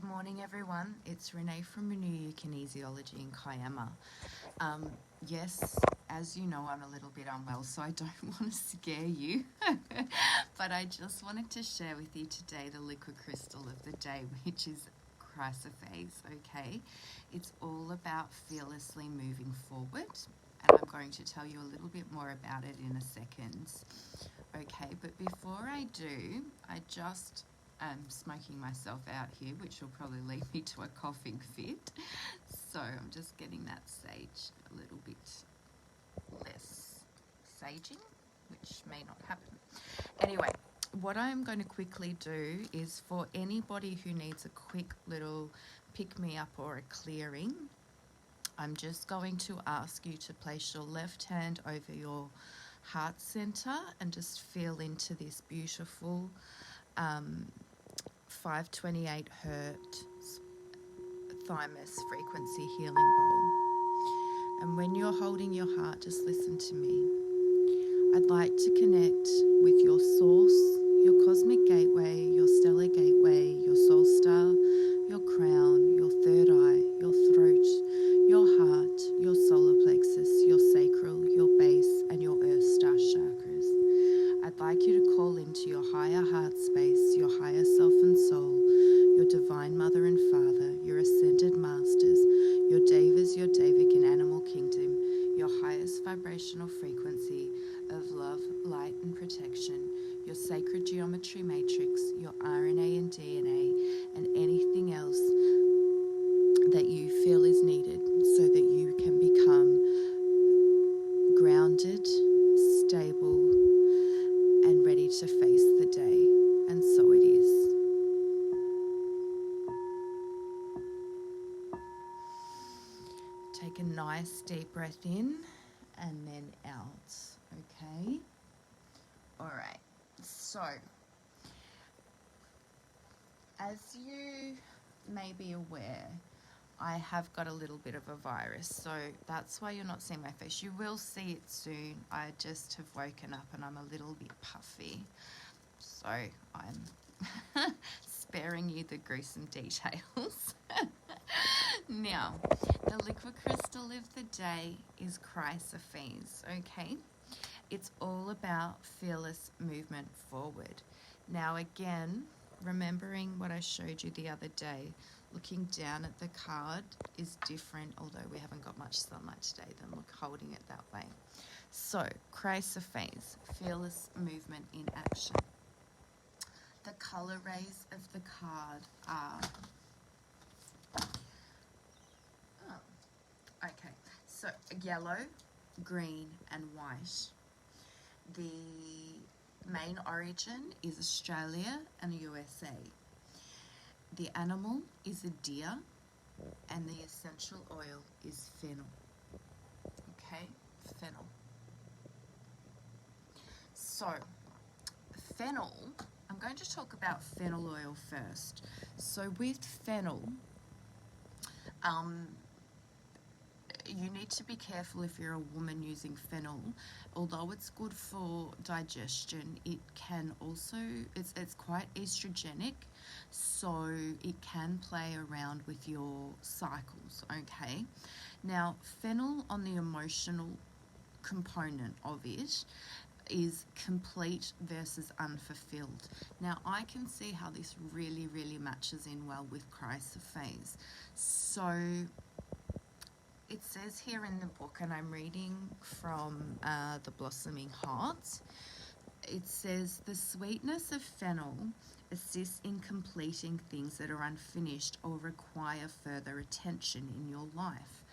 morning, everyone. It's Renee from Renew Your Kinesiology in Kiama. Yes, as you know, I'm a little bit unwell, so I don't want to scare you. But I just wanted to share with you today the liquid crystal of the day, which is Chrysoprase, okay? It's all about fearlessly moving forward, and I'm going to tell you a little bit more about it in a second. Okay, but before I do, I just am smoking myself out here, which will probably lead me to a coughing fit. So I'm just getting that sage a little bit less saging, which may not happen. Anyway, what I'm going to quickly do is for anybody who needs a quick little pick-me-up or a clearing, I'm just going to ask you to place your left hand over your heart center and just feel into this beautiful 528 hertz thymus frequency healing bowl. And when you're holding your heart, just listen to me. I'd like to connect with your source, your cosmic gateway, your stellar gateway, your soul star, your crown, your third eye, your throat, your heart, your solar plexus, your sacral, your base, and your earth star chakras. I'd like you to call into your higher heart space, your higher self and soul, your divine mother and father, your ascended masters, your devas, your devic and animal kingdom, your highest vibrational frequency of love, light and protection, your sacred geometry matrix, your RNA and DNA, and anything else that you feel is needed so that you can become grounded, stable, and ready to face the day. And so it is. Take a nice deep breath in and then out, okay? All right, so as you may be aware, I have got a little bit of a virus, so that's why you're not seeing my face. You will see it soon. I just have woken up and I'm a little bit puffy, so I'm sparing you the gruesome details. Now, the liquid crystal of the day is Chrysoprase, okay? It's all about fearless movement forward. Now, again, remembering what I showed you the other day, looking down at the card is different, although we haven't got much sunlight today, than holding it that way. So, Chrysoprase, fearless movement in action. The color rays of the card are... Okay, so yellow, green, and white. The main origin is Australia and the USA. The animal is a deer, and the essential oil is fennel. Okay, fennel. So, fennel, I'm going to talk about fennel oil first. So with fennel, you need to be careful if you're a woman using fennel. Although it's good for digestion, it can also, it's quite estrogenic, so it can play around with your cycles, okay? Now, fennel on the emotional component of it is complete versus unfulfilled. Now, I can see how this really, really matches in well with Chrysoprase. So, it says here in the book, and I'm reading from The Blossoming Heart, it says, the sweetness of fennel assists in completing things that are unfinished or require further attention in your life.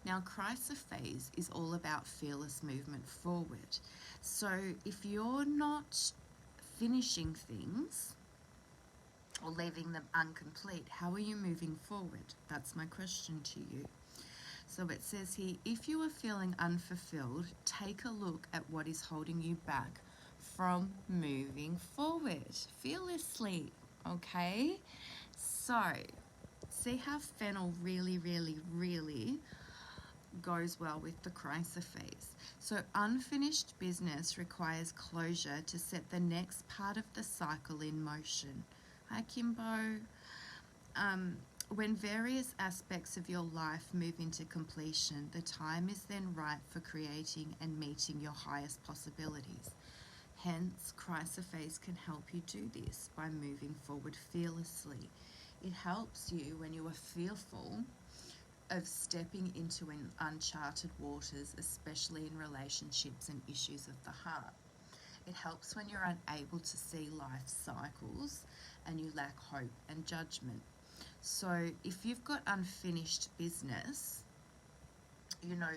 Now, Chrysoprase is all about fearless movement forward. So if you're not finishing things or leaving them incomplete, how are you moving forward? That's my question to you. So it says here, if you are feeling unfulfilled, take a look at what is holding you back from moving forward fearlessly, okay? So, see how fennel really, really, really goes well with the Chrysoprase. So unfinished business requires closure to set the next part of the cycle in motion. Hi, Kimbo. When various aspects of your life move into completion, the time is then right for creating and meeting your highest possibilities. Hence, Chrysoprase can help you do this by moving forward fearlessly. It helps you when you are fearful of stepping into uncharted waters, especially in relationships and issues of the heart. It helps when you're unable to see life cycles and you lack hope and judgment. So if you've got unfinished business, you know,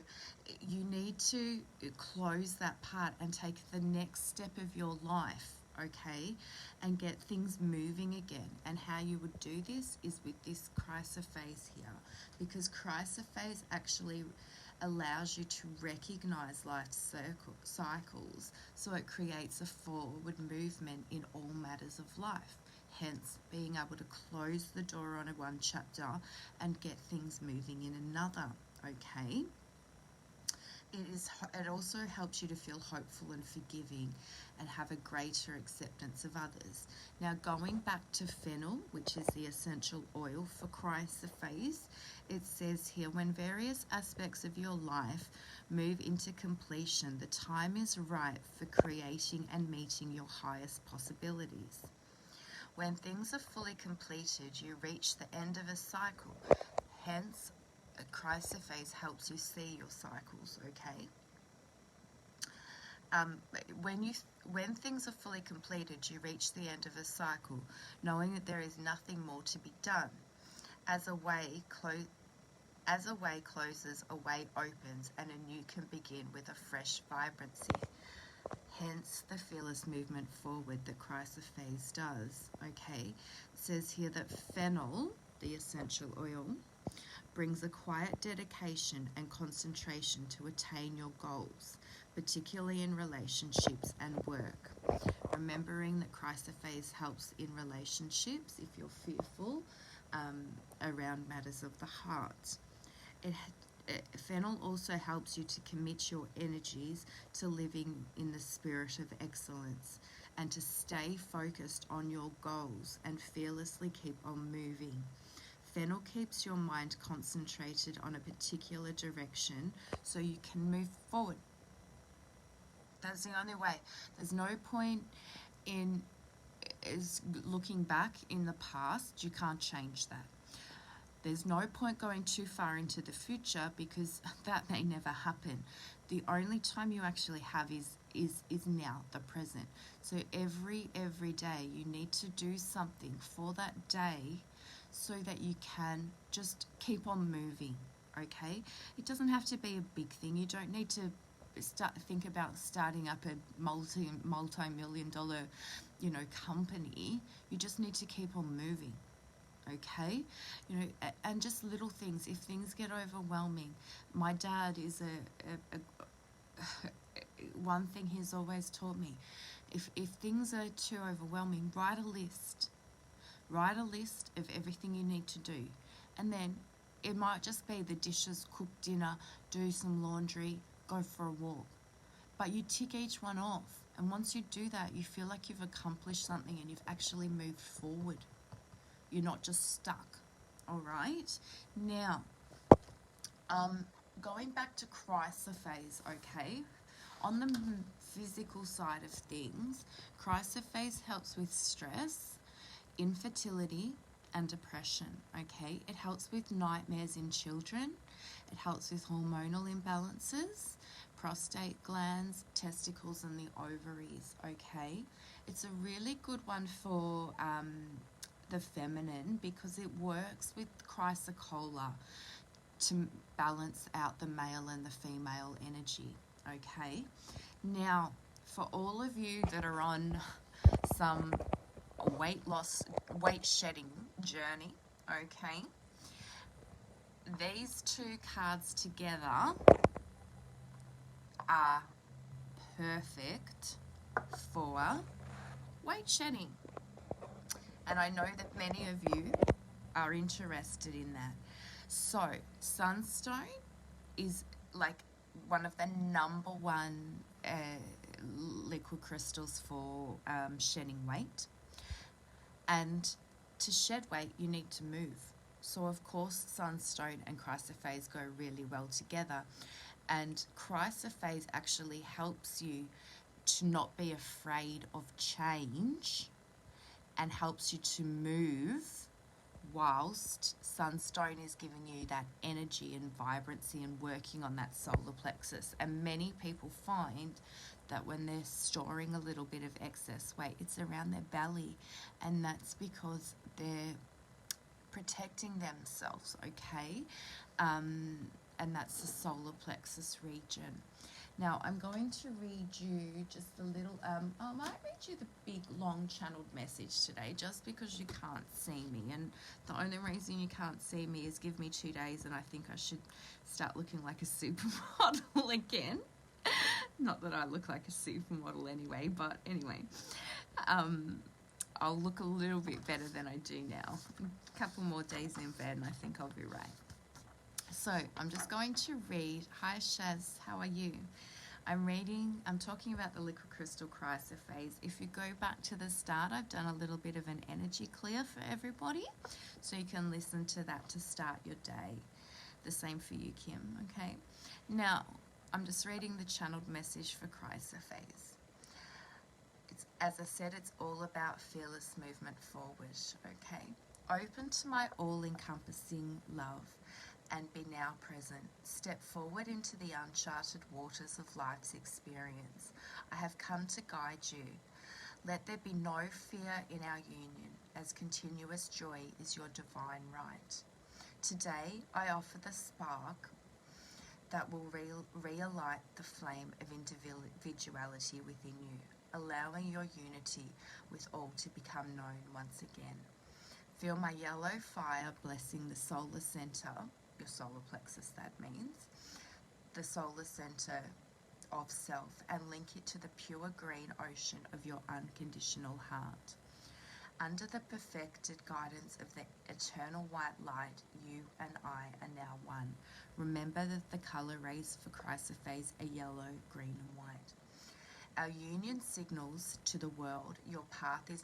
you need to close that part and take the next step of your life, okay, and get things moving again. And how you would do this is with this Chrysoprase here, because Chrysoprase actually allows you to recognize life cycles, so it creates a forward movement in all matters of life. Hence, being able to close the door on one chapter and get things moving in another, okay? It also helps you to feel hopeful and forgiving and have a greater acceptance of others. Now, going back to fennel, which is the essential oil for Chrysoprase, it says here, when various aspects of your life move into completion, the time is right for creating and meeting your highest possibilities. When things are fully completed, you reach the end of a cycle. Hence, Chrysoprase helps you see your cycles, okay? When things are fully completed, you reach the end of a cycle, knowing that there is nothing more to be done. As a way closes, a way opens, and a new can begin with a fresh vibrancy. Hence the fearless movement forward that Chrysoprase does, okay? It says here that fennel, the essential oil, brings a quiet dedication and concentration to attain your goals, particularly in relationships and work. Remembering that Chrysoprase helps in relationships if you're fearful around matters of the heart. Fennel also helps you to commit your energies to living in the spirit of excellence and to stay focused on your goals and fearlessly keep on moving. Fennel keeps your mind concentrated on a particular direction so you can move forward. That's the only way. There's no point in looking back in the past. You can't change that. There's no point going too far into the future because that may never happen. The only time you actually have is now, the present. So every day you need to do something for that day so that you can just keep on moving, okay? It doesn't have to be a big thing. You don't need to think about starting up a multi-million dollar, company. You just need to keep on moving. Okay, and just little things. If things get overwhelming, my dad is one thing he's always taught me. If things are too overwhelming, write a list. Write a list of everything you need to do, and then it might just be the dishes, cook dinner, do some laundry, go for a walk. But you tick each one off, and once you do that, you feel like you've accomplished something and you've actually moved forward. You're not just stuck, all right? Now, going back to Chrysoprase, okay? On the physical side of things, Chrysoprase helps with stress, infertility, and depression, okay? It helps with nightmares in children. It helps with hormonal imbalances, prostate glands, testicles, and the ovaries, okay? It's a really good one for the feminine because it works with chrysocolla to balance out the male and the female energy, okay? Now, for all of you that are on some weight shedding journey, okay, these two cards together are perfect for weight shedding. And I know that many of you are interested in that. So, sunstone is like one of the number one liquid crystals for shedding weight. And to shed weight, you need to move. So of course, sunstone and chrysoprase go really well together. And chrysoprase actually helps you to not be afraid of change and helps you to move, whilst sunstone is giving you that energy and vibrancy and working on that solar plexus. And many people find that when they're storing a little bit of excess weight, it's around their belly, and that's because they're protecting themselves, okay? And that's the solar plexus region. Now, I'm going to read you just a little, I might read you the big, long channeled message today, just because you can't see me. And the only reason you can't see me is give me 2 days and I think I should start looking like a supermodel again. Not that I look like a supermodel anyway, but anyway. I'll look a little bit better than I do now. A couple more days in bed and I think I'll be right. So I'm just going to read. Hi Shaz, how are you? I'm talking about the liquid crystal chrysoprase. If you go back to the start, I've done a little bit of an energy clear for everybody. So you can listen to that to start your day. The same for you, Kim, okay? Now, I'm just reading the channeled message for chrysoprase. As I said, it's all about fearless movement forward, okay? Open to my all-encompassing love and be now present. Step forward into the uncharted waters of life's experience. I have come to guide you. Let there be no fear in our union, as continuous joy is your divine right. Today, I offer the spark that will relight the flame of individuality within you, allowing your unity with all to become known once again. Feel my yellow fire blessing the solar center, your solar plexus that means, the solar center of self, and link it to the pure green ocean of your unconditional heart. Under the perfected guidance of the eternal white light, you and I are now one. Remember that the color rays for chrysoprase are yellow, green and white. Our union signals to the world your path is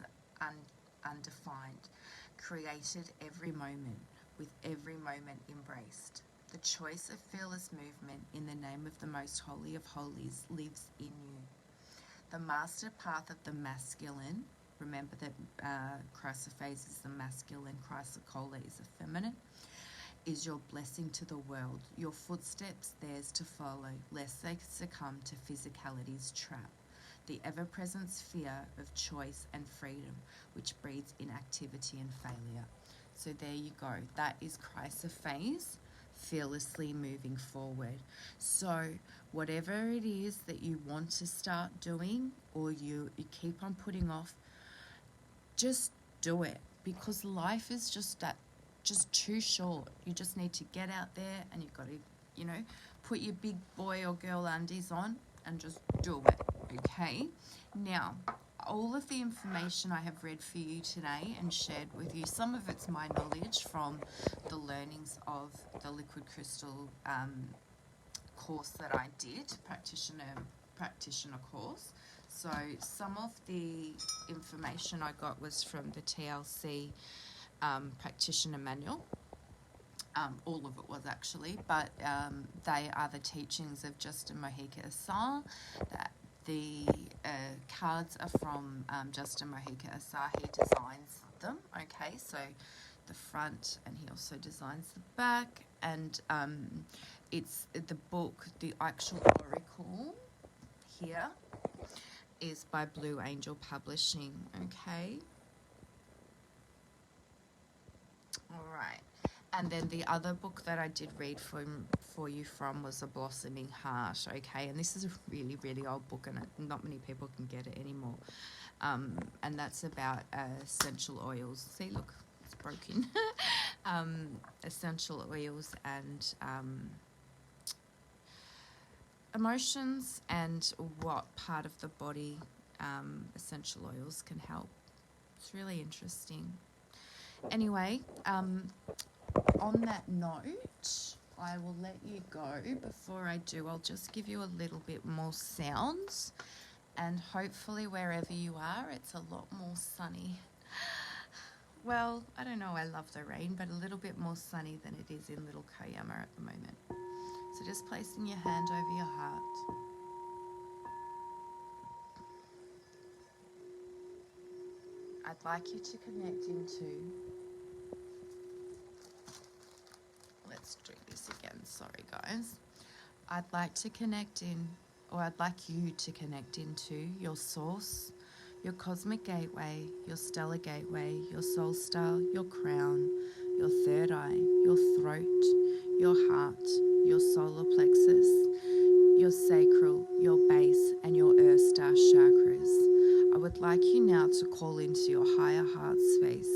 undefined, created every moment, with every moment embraced. The choice of fearless movement in the name of the most holy of holies lives in you. The master path of the masculine, remember that chrysoprase is the masculine, chrysocole is the feminine, is your blessing to the world. Your footsteps theirs to follow, lest they succumb to physicality's trap. The ever-present sphere of choice and freedom, which breeds inactivity and failure. So there you go. That is chrysoprase, fearlessly moving forward. So whatever it is that you want to start doing, or you keep on putting off, just do it, because life is just too short. You just need to get out there and you've got to, put your big boy or girl undies on and just do it, okay? Now, all of the information I have read for you today and shared with you, some of it's my knowledge from the learnings of the liquid crystal course that I did, practitioner course. So some of the information I got was from the TLC practitioner manual. All of it was actually, but they are the teachings of Justin Mojica Asar. That the cards are from Justin Mojica Asar. He designs them, okay, so the front, and he also designs the back, and it's the book, the actual oracle here is by Blue Angel Publishing, okay? All right. And then the other book that I did read for you from was A Blossoming Heart, okay? And this is a really, really old book, and not many people can get it anymore. And that's about essential oils. See, look, it's broken. Essential oils and emotions, and what part of the body essential oils can help. It's really interesting. Anyway, on that note, I will let you go. Before I do, I'll just give you a little bit more sounds, and hopefully wherever you are, it's a lot more sunny. Well, I don't know, I love the rain, but a little bit more sunny than it is in Little Kayama at the moment. So just placing your hand over your heart. I'd like you to connect into, let's do this again, sorry guys. I'd like to connect in, or I'd like you to connect into your source, your cosmic gateway, your stellar gateway, your soul star, your crown, your third eye, your throat, your heart, your solar plexus, your sacral, your base, and your earth star chakras. I would like you now to call into your higher heart space,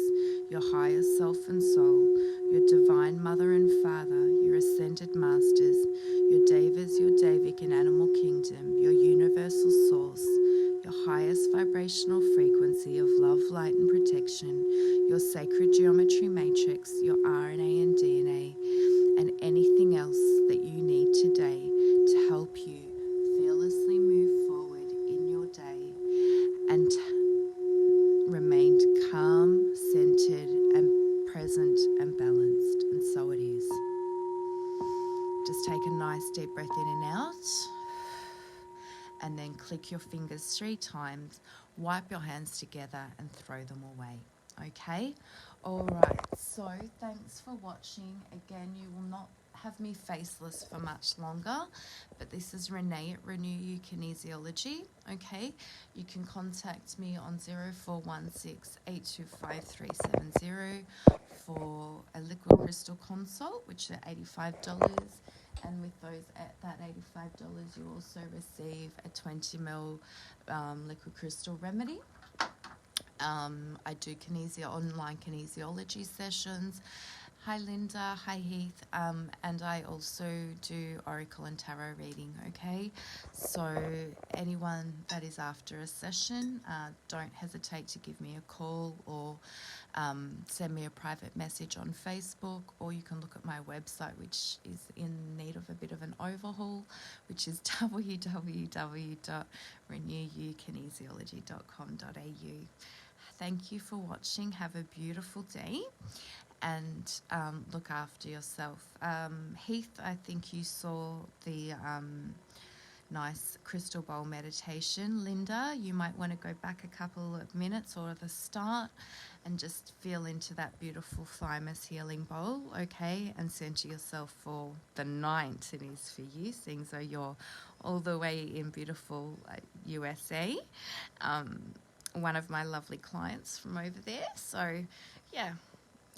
your higher self and soul, your divine mother and father, your ascended masters, your devas, your Devic and animal kingdom, your universal source, your highest vibrational frequency of love, light and protection, your sacred geometry matrix, your RNA and DNA, and anything else that you need today to help you fearlessly move forward in your day and remain calm, centered and present and balanced. And so it is. Just take a nice deep breath in and out, and then click your fingers 3 times, wipe your hands together and throw them away. Okay? Alright, so thanks for watching. Again, you will not have me faceless for much longer, but this is Renee at Renew You Kinesiology. Okay? You can contact me on 0416 825 370 for a liquid crystal consult, which are $85. And with those at that $85, you also receive a 20 ml liquid crystal remedy. I do online kinesiology sessions. Hi Linda, hi Heath, and I also do oracle and tarot reading, okay? So anyone that is after a session, don't hesitate to give me a call or send me a private message on Facebook, or you can look at my website, which is in need of a bit of an overhaul, which is www.renewukinesiology.com.au. Thank you for watching. Have a beautiful day, and look after yourself. Heath, I think you saw the nice crystal bowl meditation. Linda, you might want to go back a couple of minutes or the start and just feel into that beautiful thymus healing bowl, okay, and center yourself for the night it is for you, seeing so you're all the way in beautiful USA. One of my lovely clients from over there. So yeah,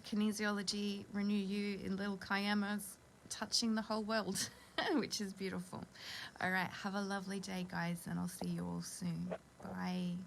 kinesiology, Renew You in Little Kayama's touching the whole world, which is beautiful. All right, have a lovely day, guys, and I'll see you all soon. Bye.